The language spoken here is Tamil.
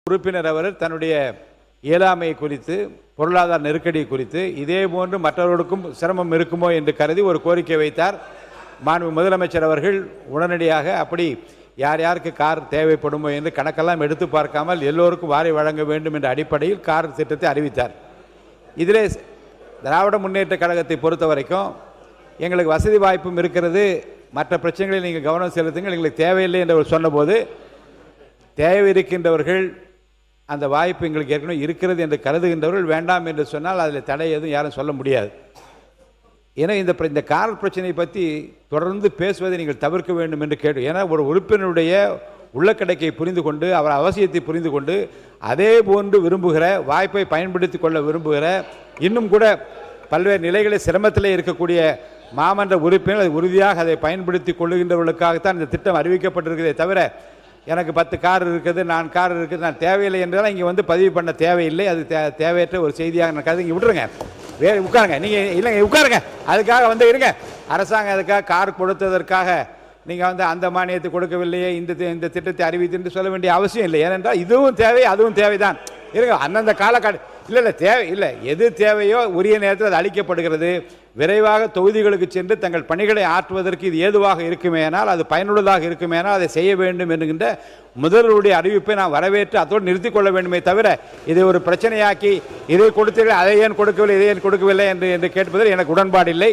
உறுப்பினர் அவர் தன்னுடைய இயலாமை குறித்து, பொருளாதார நெருக்கடி குறித்து இதே போன்று மற்றவர்களுக்கும் சிரமம் இருக்குமோ என்று கருதி ஒரு கோரிக்கை வைத்தார். மாண்பு முதலமைச்சர் அவர்கள் உடனடியாக அப்படி யார் யாருக்கு கார் தேவைப்படுமோ என்று கணக்கெல்லாம் எடுத்து பார்க்காமல் எல்லோருக்கும் வாரி வழங்க வேண்டும் என்ற அடிப்படையில் கார் திட்டத்தை அறிவித்தார். இதிலே திராவிட முன்னேற்ற கழகத்தை பொறுத்த வரைக்கும் எங்களுக்கு வசதி வாய்ப்பும் இருக்கிறது, மற்ற பிரச்சனைகளில் நீங்கள் கவனம் செலுத்துங்கள், எங்களுக்கு தேவையில்லை என்று சொன்னபோது, தேவை இருக்கின்றவர்கள் அந்த வாய்ப்பு எங்களுக்கு ஏற்கனவே இருக்கிறது என்று கருதுகின்றவர்கள் வேண்டாம் என்று சொன்னால் அதில் தடை எதுவும் யாரும் சொல்ல முடியாது. ஏன்னா இந்த கார் பிரச்சனை பற்றி தொடர்ந்து பேசுவதை நீங்கள் தவிர்க்க வேண்டும் என்று கேட்டு, ஏன்னா ஒரு உறுப்பினருடைய உள்ளக்கடைக்கை புரிந்து கொண்டு அவர் அவசியத்தை புரிந்து கொண்டு அதே போன்று விரும்புகிற, வாய்ப்பை பயன்படுத்தி கொள்ள விரும்புகிற, இன்னும் கூட பல்வேறு நிலைகளை சிரமத்திலே இருக்கக்கூடிய மாமன்ற உறுப்பினர் உறுதியாக அதை பயன்படுத்தி கொள்ளுகின்றவர்களுக்காகத்தான் இந்த திட்டம் அறிவிக்கப்பட்டிருக்கிறதே தவிர, எனக்கு 10 கார் இருக்குது, 4 கார் இருக்குது, நான் தேவையில்லை என்றால் இங்கே வந்து பதிவு பண்ண தேவையில்லை. அது தேவையற்ற ஒரு செய்தியாக நான் கருது. இங்கே விட்டுருங்க, உட்காருங்க, நீங்கள் இல்லைங்க உட்காருங்க. அதுக்காக வந்து இருங்க, அரசாங்கம் அதுக்காக கார் கொடுத்ததற்காக நீங்கள் வந்து அந்த மானியத்தை கொடுக்கவில்லையே, இந்த திட்டத்தை அறிவித்து என்று சொல்ல வேண்டிய அவசியம் இல்லை. ஏனென்றால் இதுவும் தேவை, அதுவும் தேவைதான். இருங்க, அந்தந்த காலக்காடு இல்லை தேவை இல்லை, எது தேவையோ உரிய நேரத்தில் அது அளிக்கப்படுகிறது. விரைவாக தொகுதிகளுக்கு சென்று தங்கள் பணிகளை ஆற்றுவதற்கு இது ஏதுவாக இருக்குமேனால், அது பயனுள்ளதாக இருக்குமேனால் அதை செய்ய வேண்டும் என்கின்ற முதல்வருடைய அறிவிப்பை நான் வரவேற்று அதோடு நிறுத்திக் கொள்ள வேண்டுமே தவிர, இதை ஒரு பிரச்சனையாக்கி இதை கொடுத்தீர்கள், அதை ஏன் கொடுக்கவில்லை, இதை ஏன் கொடுக்கவில்லை என்று கேட்பதில் எனக்கு உடன்பாடு இல்லை.